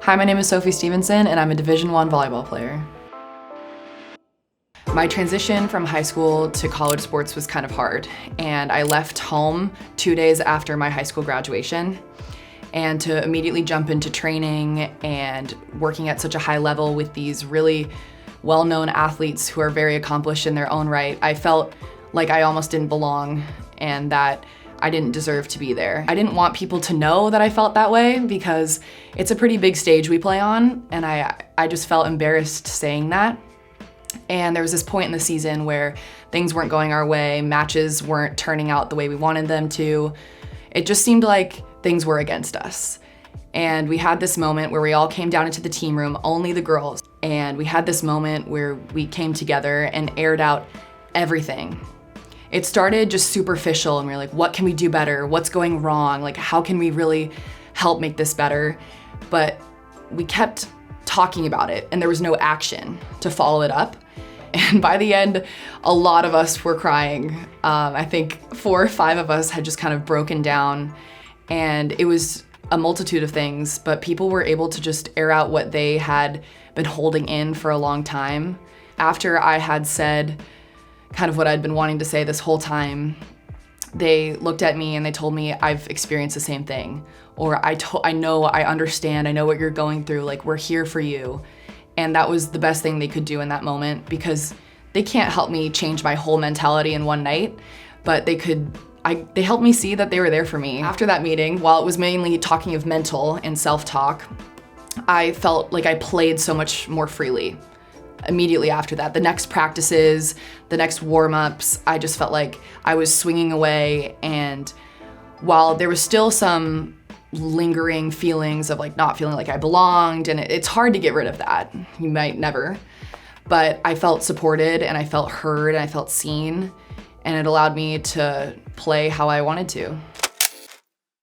Hi, my name is Sophie Stephenson and I'm a Division I volleyball player. My transition from high school to college sports was kind of hard, and I left home 2 days after my high school graduation. And to immediately jump into training and working at such a high level with these really well-known athletes who are very accomplished in their own right, I felt like I almost didn't belong and that I didn't deserve to be there. I didn't want people to know that I felt that way because it's a pretty big stage we play on, and I just felt embarrassed saying that. And there was this point in the season where things weren't going our way, matches weren't turning out the way we wanted them to. It just seemed like things were against us. And we had this moment where we all came down into the team room, only the girls. And we had this moment where we came together and aired out everything. It started just superficial, and we were like, what can we do better? What's going wrong? Like, how can we really help make this better? But we kept talking about it, and there was no action to follow it up. And by the end, a lot of us were crying. I think 4 or 5 of us had just kind of broken down, and it was a multitude of things, but people were able to just air out what they had been holding in for a long time. After I had said kind of what I'd been wanting to say this whole time, they looked at me and they told me, I've experienced the same thing, or I know, I understand, I know what you're going through, like, we're here for you. And that was the best thing they could do in that moment, because they can't help me change my whole mentality in one night, but they helped me see that they were there for me. After that meeting, while it was mainly talking of mental and self-talk, I felt like I played so much more freely. Immediately after that, the next practices, the next warm-ups, I just felt like I was swinging away, and while there was still some lingering feelings of like not feeling like I belonged, and it's hard to get rid of that, you might never, but I felt supported and I felt heard and I felt seen, and it allowed me to play how I wanted to.